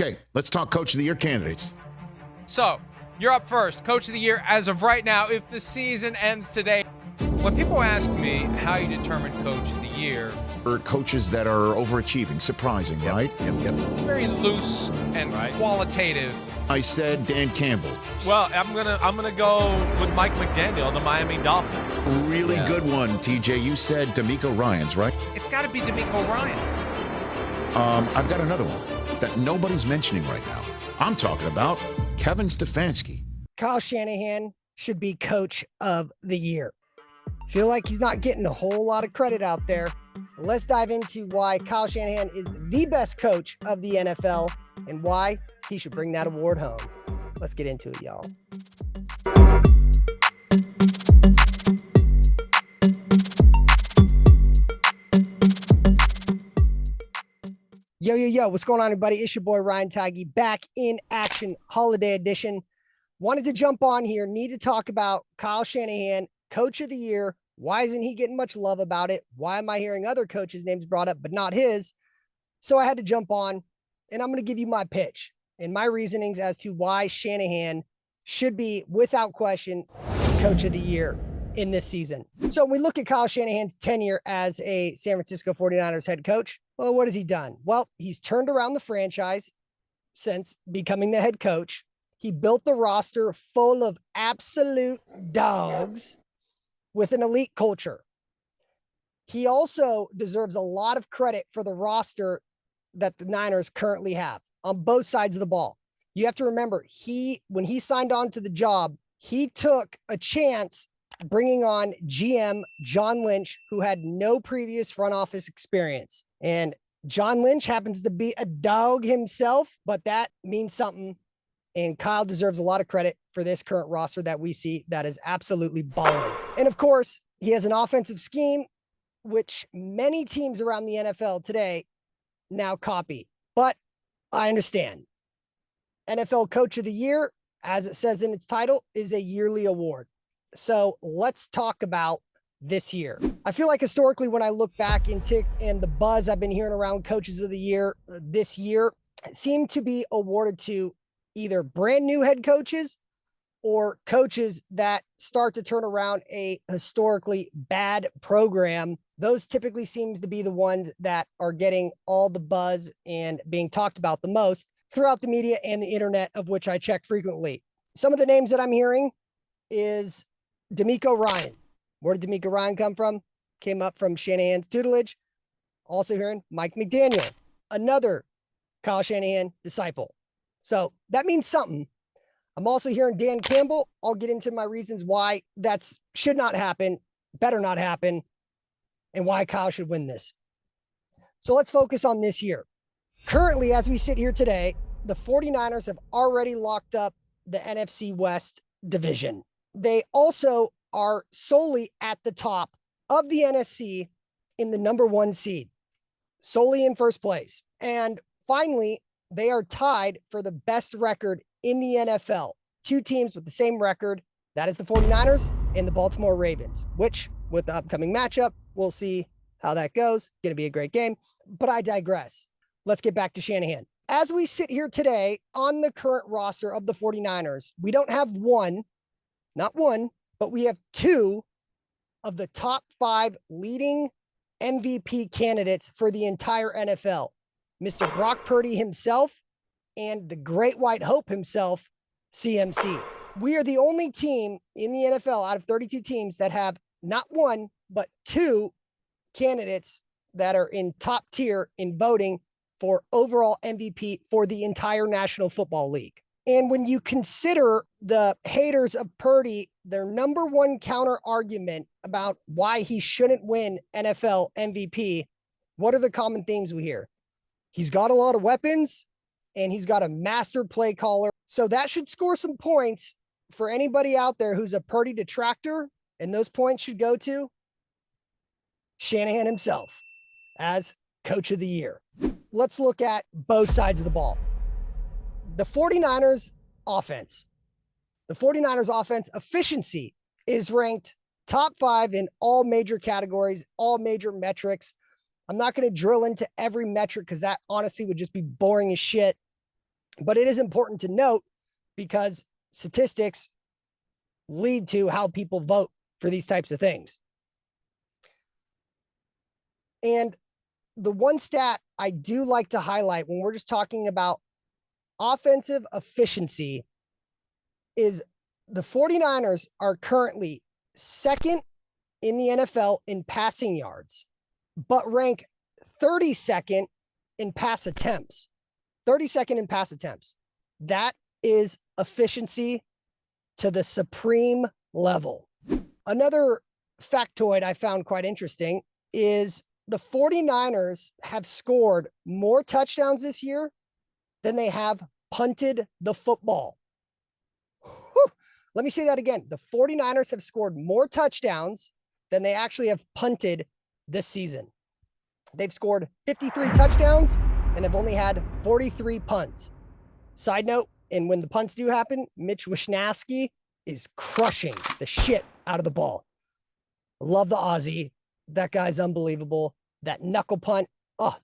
Okay, let's talk Coach of the Year candidates. So, you're up first. Coach of the Year as of right now, if the season ends today. When people ask me how you determine Coach of the Year, For coaches that are overachieving, surprising, right? it's very loose and qualitative. I said Dan Campbell. Well, I'm gonna go with Mike McDaniel, the Miami Dolphins. Really good one, TJ. You said D'Amico Ryans, right? It's got to be D'Amico Ryans. I've got another one that nobody's mentioning right now. I'm talking about Kevin Stefanski. Kyle Shanahan should be Coach of the Year. Feel like he's not getting a whole lot of credit out there. Let's dive into why Kyle Shanahan is the best coach of the NFL and why he should bring that award home. Let's get into it, y'all. Yo, what's going on, everybody? It's your boy, Ryan Tigey, back in action, holiday edition. Wanted to jump on here, need to talk about Kyle Shanahan, Coach of the Year. Why isn't he getting much love about it? Why am I hearing other coaches' names brought up, but not his? So I had to jump on, and I'm going to give you my pitch and my reasonings as to why Shanahan should be, without question, Coach of the Year in this season. So when we look at Kyle Shanahan's tenure as a San Francisco 49ers head coach, well, what has he done? Well, he's turned around the franchise since becoming the head coach. He built the roster full of absolute dogs with an elite culture. He also deserves a lot of credit for the roster that the Niners currently have on both sides of the ball. You have to remember, when he signed on to the job, he took a chance bringing on GM John Lynch, who had no previous front office experience. And John Lynch happens to be a dog himself, but that means something. And Kyle deserves a lot of credit for this current roster that we see that is absolutely balling. And of course, he has an offensive scheme, which many teams around the NFL today now copy. But I understand. NFL Coach of the Year, as it says in its title, is a yearly award. So let's talk about this year. I feel like historically, when I look back and the buzz I've been hearing around Coaches of the Year this year seemed to be awarded to either brand new head coaches or coaches that start to turn around a historically bad program. Those typically seems to be the ones that are getting all the buzz and being talked about the most throughout the media and the internet, of which I check frequently. Some of the names that I'm hearing is D'Amico Ryan. Where did D'Amico Ryan come from? Came up from Shanahan's tutelage. Also hearing Mike McDaniel, another Kyle Shanahan disciple. So that means something. I'm also hearing Dan Campbell. I'll get into my reasons why that's should not happen, better not happen, and why Kyle should win this. So let's focus on this year. Currently, as we sit here today, the 49ers have already locked up the NFC West division. They also are solely at the top of the NFC in the number 1 seed, solely in first place. And finally, they are tied for the best record in the NFL. 2 teams with the same record. That is the 49ers and the Baltimore Ravens, which with the upcoming matchup, we'll see how that goes. Going to be a great game, but I digress. Let's get back to Shanahan. As we sit here today on the current roster of the 49ers, we don't have not one, but we have 2 of the top 5 leading MVP candidates for the entire NFL. Mr. Brock Purdy himself and the great white hope himself, CMC. We are the only team in the NFL out of 32 teams that have not 1, but 2 candidates that are in top tier in voting for overall MVP for the entire National Football League. And when you consider the haters of Purdy, their number 1 counter argument about why he shouldn't win NFL MVP, what are the common themes we hear? He's got a lot of weapons and he's got a master play caller. So that should score some points for anybody out there who's a Purdy detractor. And those points should go to Shanahan himself as Coach of the Year. Let's look at both sides of the ball. The 49ers offense. The 49ers offense efficiency is ranked top 5 in all major categories, all major metrics. I'm not going to drill into every metric because that honestly would just be boring as shit. But it is important to note because statistics lead to how people vote for these types of things. And the one stat I do like to highlight when we're just talking about offensive efficiency is the 49ers are currently second in the NFL in passing yards, but rank 32nd in pass attempts. 32nd in pass attempts. That is efficiency to the supreme level. Another factoid I found quite interesting is the 49ers have scored more touchdowns this year than they have punted the football. Whew. Let me say that again. The 49ers have scored more touchdowns than they actually have punted this season. They've scored 53 touchdowns and have only had 43 punts. Side note, and when the punts do happen, Mitch Wishnowsky is crushing the shit out of the ball. Love the Aussie. That guy's unbelievable. That knuckle punt, oh,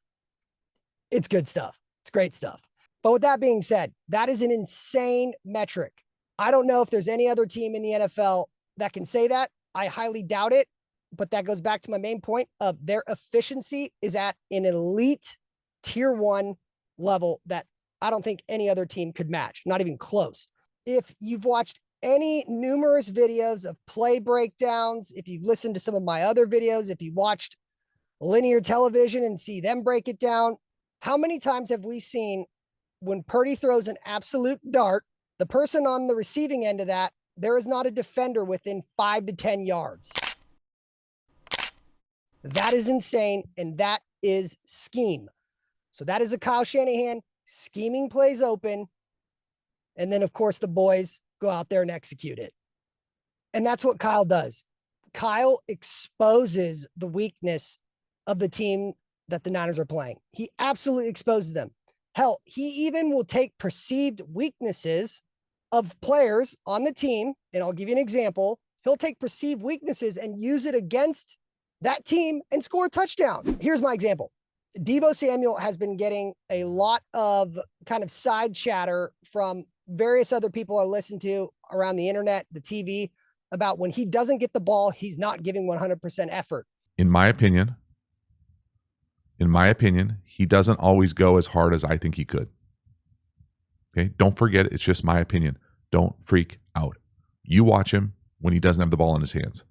it's good stuff. It's great stuff. But with that being said, that is an insane metric. I don't know if there's any other team in the NFL that can say that. I highly doubt it. But that goes back to my main point of their efficiency is at an elite tier 1 level that I don't think any other team could match, not even close. If you've watched any numerous videos of play breakdowns, if you've listened to some of my other videos, if you've watched linear television and see them break it down, how many times have we seen when Purdy throws an absolute dart, the person on the receiving end of that, there is not a defender within 5 to 10 yards. That is insane, and that is scheme. So that is a Kyle Shanahan scheming plays open, and then, of course, the boys go out there and execute it. And that's what Kyle does. Kyle exposes the weakness of the team that the Niners are playing. He absolutely exposes them. Hell, he even will take perceived weaknesses of players on the team, and I'll give you an example. He'll take perceived weaknesses and use it against that team and score a touchdown. Here's my example. Deebo Samuel has been getting a lot of kind of side chatter from various other people I listen to around the internet, the TV, about when he doesn't get the ball, he's not giving 100% effort. In my opinion, he doesn't always go as hard as I think he could. Okay, don't forget, it's just my opinion. Don't freak out. You watch him when he doesn't have the ball in his hands.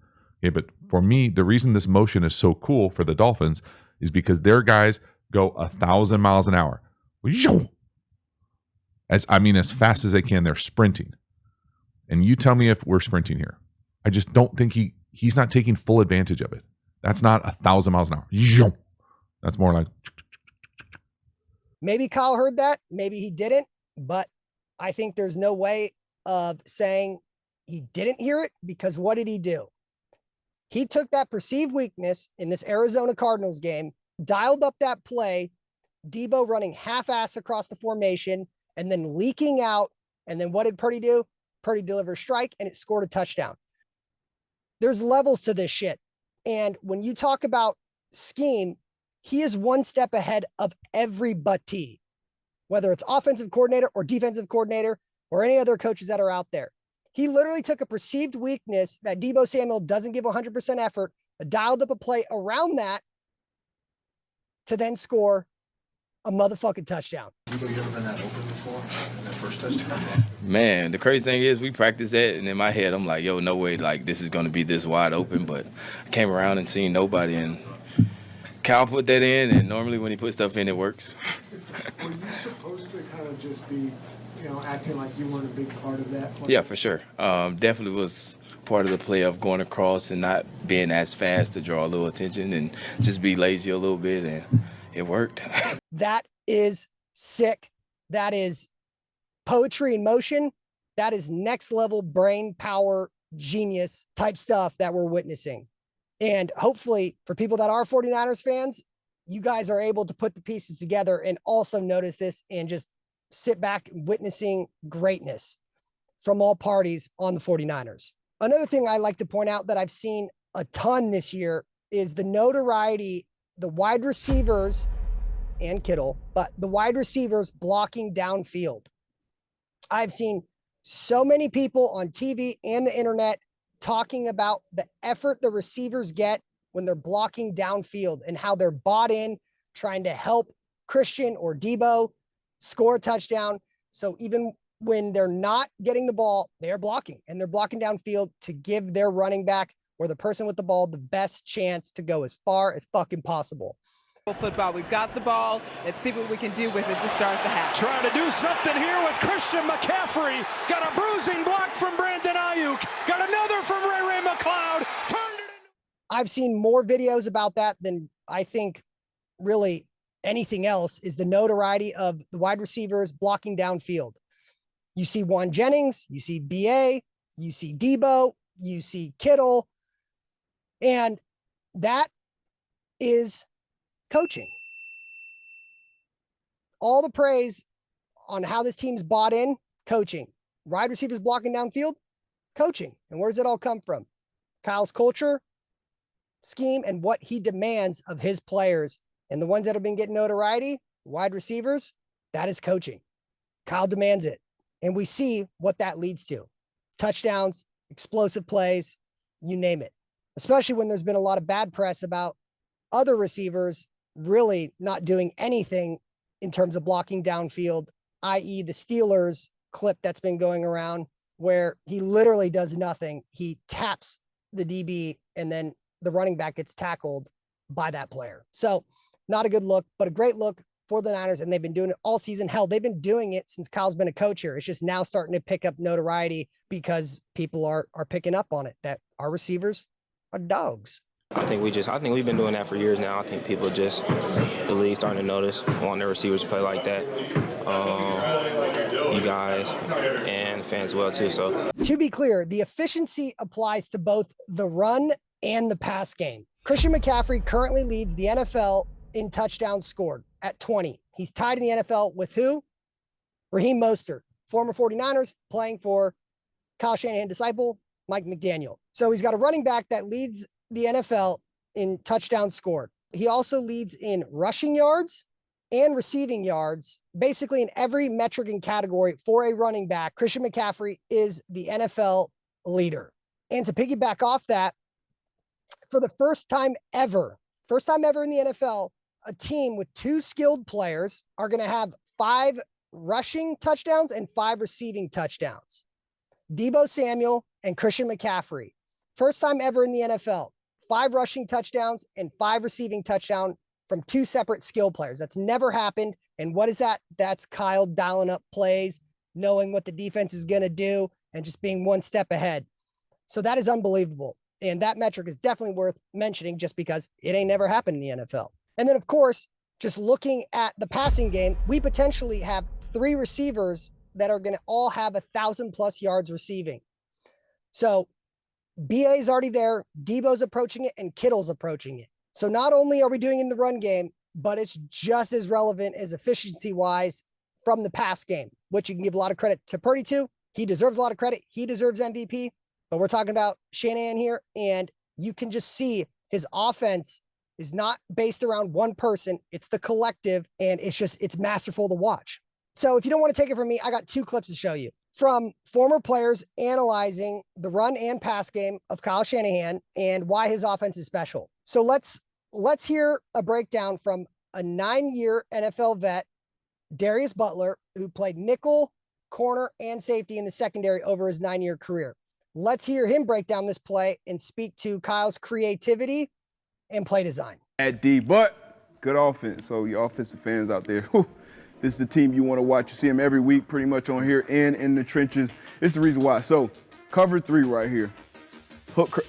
Okay, but for me, the reason this motion is so cool for the Dolphins is because their guys go 1,000 miles an hour. As fast as they can. They're sprinting. And you tell me if we're sprinting here. I just don't think he's not taking full advantage of it. That's not 1,000 miles an hour. That's more like. Maybe Kyle heard that. Maybe he didn't. But I think there's no way of saying he didn't hear it, because what did he do? He took that perceived weakness in this Arizona Cardinals game, dialed up that play, Deebo running half-ass across the formation, and then leaking out. And then what did Purdy do? Purdy delivered a strike, and it scored a touchdown. There's levels to this shit. And when you talk about scheme, he is one step ahead of everybody, whether it's offensive coordinator or defensive coordinator or any other coaches that are out there. He literally took a perceived weakness that Deebo Samuel doesn't give 100% effort, dialed up a play around that to then score a motherfucking touchdown. You ever been that open before in that first touchdown? Man, the crazy thing is we practiced that, and in my head I'm like, yo, no way, like this is going to be this wide open. But I came around and seen nobody, and Kyle put that in, and normally when he puts stuff in, it works. Were you supposed to kind of just be, acting like you weren't a big part of that play? Yeah, for sure. Definitely was part of the play of going across and not being as fast to draw a little attention and just be lazy a little bit, and it worked. That is sick. That is poetry in motion. That is next level brain power, genius type stuff that we're witnessing. And hopefully for people that are 49ers fans, you guys are able to put the pieces together and also notice this and just sit back witnessing greatness from all parties on the 49ers. Another thing I like to point out that I've seen a ton this year is the notoriety, the wide receivers and Kittle, but the wide receivers blocking downfield. I've seen so many people on TV and the internet talking about the effort the receivers get when they're blocking downfield and how they're bought in, trying to help Christian or Debo score a touchdown. So even when they're not getting the ball, they're blocking, and they're blocking downfield to give their running back or the person with the ball the best chance to go as far as fucking possible. Football. We've got the ball. Let's see what we can do with it to start the half. Trying to do something here with Christian McCaffrey. Got a bruising block from Brandon Ayuk. Got another from Ray McLeod. Turned it into... I've seen more videos about that than I think really anything else is the notoriety of the wide receivers blocking downfield. You see Juan Jennings, you see BA, you see Debo, you see Kittle, and that is coaching. All the praise on how this team's bought in, coaching. Wide receivers blocking downfield, coaching. And where does it all come from? Kyle's culture, scheme, and what he demands of his players. And the ones that have been getting notoriety, wide receivers, that is coaching. Kyle demands it. And we see what that leads to. Touchdowns, explosive plays, you name it. Especially when there's been a lot of bad press about other receivers really not doing anything in terms of blocking downfield, i.e. the Steelers clip that's been going around where he literally does nothing. He taps the DB and then the running back gets tackled by that player. So not a good look, but a great look for the Niners, and they've been doing it all season. Hell, they've been doing it since Kyle's been a coach here. It's just now starting to pick up notoriety because people are picking up on it, that our receivers are dogs. I think we've been doing that for years now. I think people just, the league starting to notice, want their receivers to play like that. You guys and fans as well too. So to be clear, the efficiency applies to both the run and the pass game. Christian McCaffrey currently leads the NFL in touchdowns scored at 20. He's tied in the NFL with who? Raheem Mostert, former 49ers, playing for Kyle Shanahan disciple, Mike McDaniel. So he's got a running back that leads the NFL in touchdowns scored. He also leads in rushing yards and receiving yards, basically in every metric and category for a running back. Christian McCaffrey is the NFL leader. And to piggyback off that, for the first time ever in the NFL, a team with two skilled players are going to have 5 rushing touchdowns and 5 receiving touchdowns. Debo Samuel and Christian McCaffrey. First time ever in the NFL, 5 rushing touchdowns and 5 receiving touchdowns from 2 separate skill players. That's never happened. And what is that? That's Kyle dialing up plays, knowing what the defense is going to do, and just being one step ahead. So that is unbelievable. And that metric is definitely worth mentioning just because it ain't never happened in the NFL. And then, of course, just looking at the passing game, we potentially have 3 receivers that are going to all have 1,000+ yards receiving. So BA is already there, Debo's approaching it, and Kittle's approaching it. So not only are we doing in the run game, but it's just as relevant as efficiency-wise from the pass game, which you can give a lot of credit to Purdy to. He deserves a lot of credit. He deserves MVP. But we're talking about Shanahan here, and you can just see his offense is not based around one person. It's the collective, and it's masterful to watch. So if you don't want to take it from me, I got 2 clips to show you from former players analyzing the run and pass game of Kyle Shanahan and why his offense is special. So let's hear a breakdown from a 9-year NFL vet, Darius Butler, who played nickel, corner, and safety in the secondary over his 9-year career. Let's hear him break down this play and speak to Kyle's creativity and play design. At D, but good offense. So your offensive fans out there, this is the team you want to watch. You see them every week pretty much on here and in the trenches. It's the reason why. So cover 3 right here.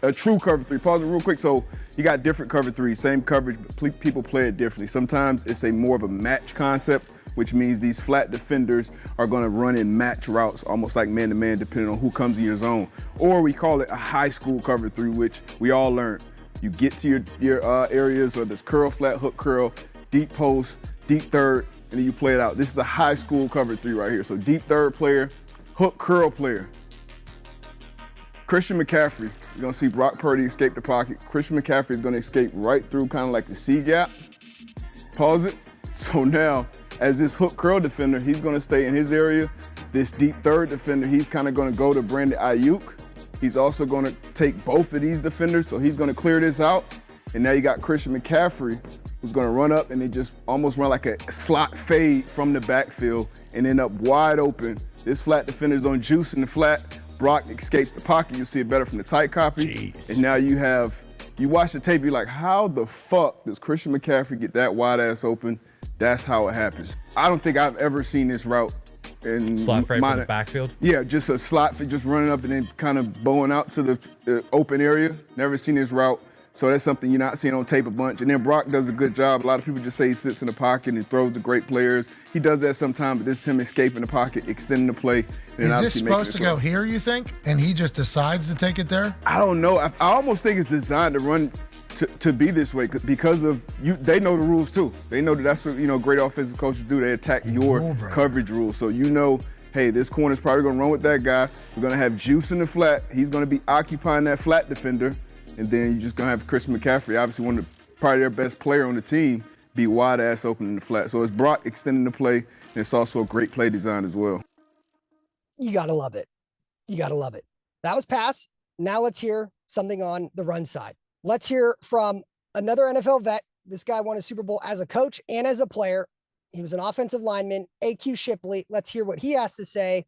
A true cover 3. Pause it real quick. So you got different cover 3s, same coverage, but people play it differently. Sometimes it's more of a match concept, which means these flat defenders are going to run in match routes, almost like man-to-man, depending on who comes in your zone. Or we call it a high school cover 3, which we all learned. You get to your areas, whether it's curl, flat, hook, curl, deep post, deep third, and then you play it out. This is a high school cover 3 right here. So deep third player, hook, curl player. Christian McCaffrey, you're going to see Brock Purdy escape the pocket. Christian McCaffrey is going to escape right through kind of like the C gap. Pause it. So now as this hook curl defender, he's going to stay in his area. This deep third defender, he's kind of going to go to Brandon Ayuk. He's also going to take both of these defenders, so he's going to clear this out. And now you got Christian McCaffrey, who's going to run up and they just almost run like a slot fade from the backfield and end up wide open. This flat defender's on juice in the flat. Brock escapes the pocket. You'll see it better from the tight copy. Jeez. And now you watch the tape, you're like, how the fuck does Christian McCaffrey get that wide ass open? That's how it happens. I don't think I've ever seen this route. Slot fade from the backfield? Yeah, just a slot fade, just running up and then kind of bowing out to the open area. Never seen this route. So that's something you're not seeing on tape a bunch. And then Brock does a good job. A lot of people just say he sits in the pocket and throws to great players. He does that sometimes, but this is him escaping the pocket, extending the play. Is this supposed to go here, you think? And he just decides to take it there? I don't know. I almost think it's designed to run to be this way because of you. They know the rules too. They know that's what great offensive coaches do. They attack your coverage rules. So hey, this corner's probably going to run with that guy. We're going to have juice in the flat. He's going to be occupying that flat defender. And then you're just going to have Chris McCaffrey, obviously probably their best player on the team, be wide ass open in the flat. So it's Brock extending the play, and it's also a great play design as well. You got to love it. You got to love it. That was pass. Now let's hear something on the run side. Let's hear from another NFL vet. This guy won a Super Bowl as a coach and as a player. He was an offensive lineman, A.Q. Shipley. Let's hear what he has to say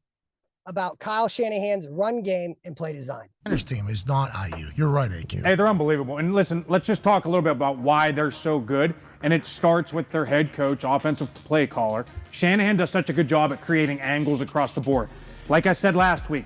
about Kyle Shanahan's run game and play design. This team is not IU. You're right, AQ. Hey, they're unbelievable. And listen, let's just talk a little bit about why they're so good. And it starts with their head coach, offensive play caller. Shanahan does such a good job at creating angles across the board. Like I said last week,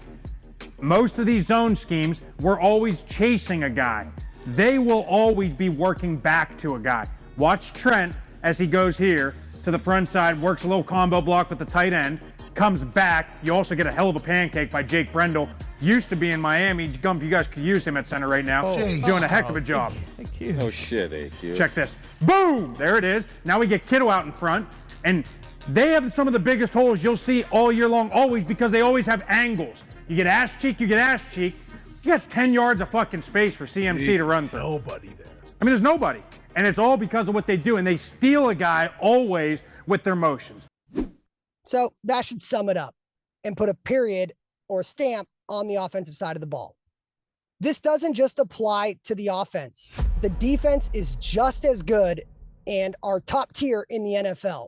most of these zone schemes, we're always chasing a guy. They will always be working back to a guy. Watch Trent as he goes here to the front side, works a little combo block with the tight end, comes back. You also get a hell of a pancake by Jake Brendel. Used to be in Miami. Gump, you guys could use him at center right now. Doing a heck of a job. Thank you. Oh shit, AQ. Check this. Boom! There it is. Now we get Kittle out in front. And they have some of the biggest holes you'll see all year long, always, because they always have angles. You get ass cheek, you got 10 yards of fucking space for CMC to run through. Nobody there. I mean, there's nobody. And it's all because of what they do. And they steal a guy always with their motions. So that should sum it up and put a period or a stamp on the offensive side of the ball. This doesn't just apply to the offense. The defense is just as good and are top tier in the NFL.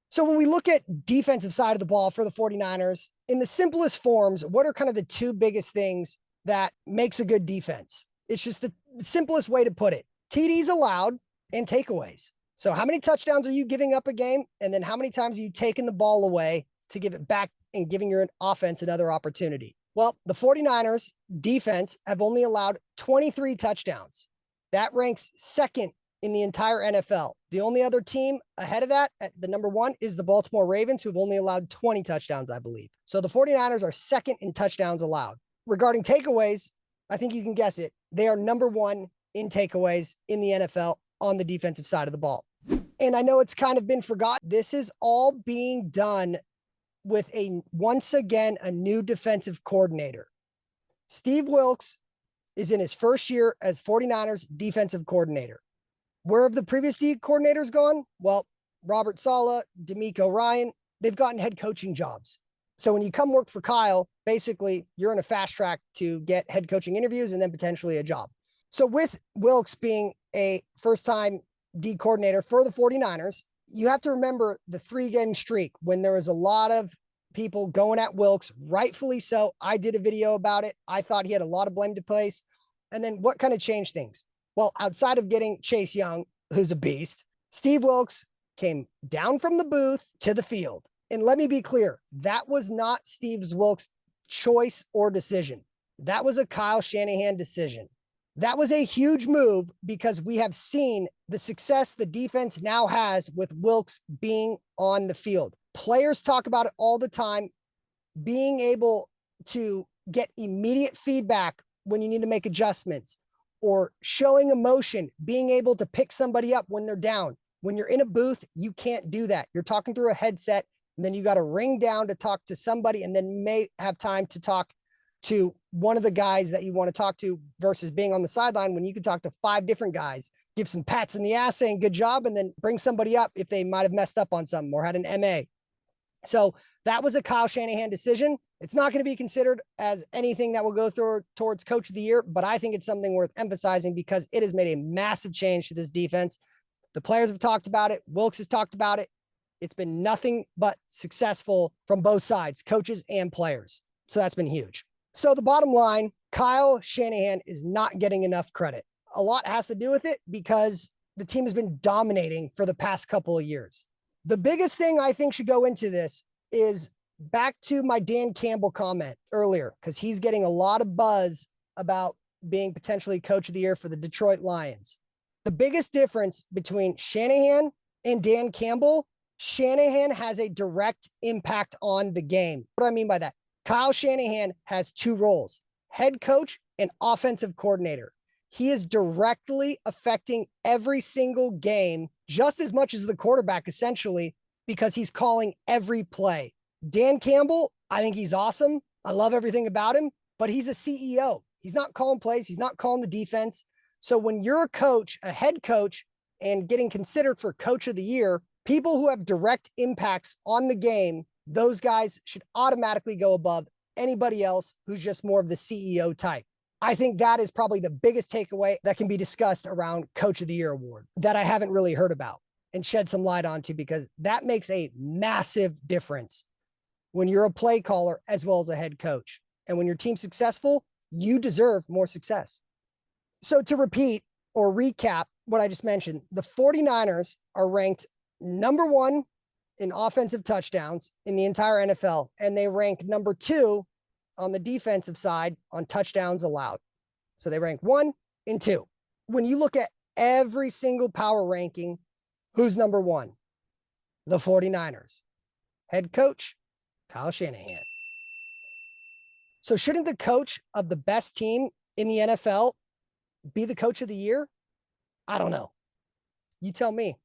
So when we look at defensive side of the ball for the 49ers, in the simplest forms, what are kind of the two biggest things that makes a good defense? It's just the simplest way to put it. TDs allowed and takeaways. So how many touchdowns are you giving up a game? And then how many times are you taking the ball away to give it back and giving your offense another opportunity? Well, the 49ers defense have only allowed 23 touchdowns. That ranks second in the entire NFL. The only other team ahead of that at the number one is the Baltimore Ravens, who've only allowed 20 touchdowns, I believe. So the 49ers are second in touchdowns allowed. Regarding takeaways, I think you can guess it. They are number one in takeaways in the NFL on the defensive side of the ball. And I know it's kind of been forgotten. This is all being done with once again, a new defensive coordinator. Steve Wilks is in his first year as 49ers defensive coordinator. Where have the previous D coordinators gone? Well, Robert Saleh, D'Amico Ryan, they've gotten head coaching jobs. So when you come work for Kyle, basically you're in a fast track to get head coaching interviews and then potentially a job. So with Wilks being a first-time D coordinator for the 49ers, you have to remember the 3-game streak when there was a lot of people going at Wilks, rightfully so. I did a video about it. I thought he had a lot of blame to place. And then what kind of changed things? Well, outside of getting Chase Young, who's a beast, Steve Wilks came down from the booth to the field. And let me be clear, that was not Steve Wilks' choice or decision. That was a Kyle Shanahan decision. That was a huge move because we have seen the success the defense now has with Wilks being on the field. Players talk about it all the time, being able to get immediate feedback when you need to make adjustments or showing emotion, being able to pick somebody up when they're down. When you're in a booth, you can't do that. You're talking through a headset, and then you got to ring down to talk to somebody, and then you may have time to talk to one of the guys that you want to talk to versus being on the sideline when you can talk to 5 different guys, give some pats in the ass saying good job, and then bring somebody up if they might have messed up on something or had an MA. So that was a Kyle Shanahan decision. It's not going to be considered as anything that will go towards coach of the year, but I think it's something worth emphasizing because it has made a massive change to this defense. The players have talked about it. Wilkes has talked about it. It's been nothing but successful from both sides, coaches and players. So that's been huge. So the bottom line, Kyle Shanahan is not getting enough credit. A lot has to do with it because the team has been dominating for the past couple of years. The biggest thing I think should go into this is back to my Dan Campbell comment earlier, because he's getting a lot of buzz about being potentially coach of the year for the Detroit Lions. The biggest difference between Shanahan and Dan Campbell, Shanahan has a direct impact on the game. What do I mean by that? Kyle Shanahan has two roles, head coach and offensive coordinator. He is directly affecting every single game just as much as the quarterback, essentially, because he's calling every play. Dan Campbell, I think he's awesome. I love everything about him, but he's a CEO. He's not calling plays. He's not calling the defense. So when you're a coach, a head coach, and getting considered for coach of the year, people who have direct impacts on the game, those guys should automatically go above anybody else who's just more of the CEO type. I think that is probably the biggest takeaway that can be discussed around Coach of the Year award that I haven't really heard about and shed some light onto, because that makes a massive difference when you're a play caller as well as a head coach. And when your team's successful, you deserve more success. So to repeat or recap what I just mentioned, the 49ers are ranked number 1 in offensive touchdowns in the entire NFL, and they rank number 2 on the defensive side on touchdowns allowed. So they rank 1 and 2. When you look at every single power ranking, who's number 1? The 49ers. Head coach, Kyle Shanahan. So shouldn't the coach of the best team in the NFL be the coach of the year? I don't know. You tell me.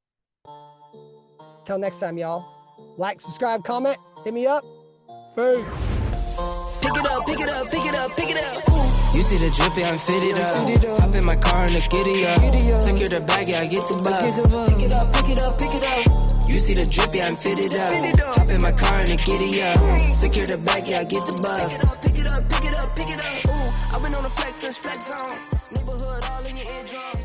Till next time, y'all. Like, subscribe, comment, hit me up. Peace. Pick it up, pick it up, pick it up, pick it up. You see the drippy, I'm fitted up. Hop in my car and the giddy up. Secure the bag, yeah, I get the bus. Pick it up, pick it up, pick it up. You see the drippy, I'm fitted up. Hop in my car and the giddy up. Secure the bag, yeah, I get the bus. Pick it up, pick it up, pick it up, pick it up. Ooh, I've been on the flex since flex zone. Neighborhood all in your eardrums.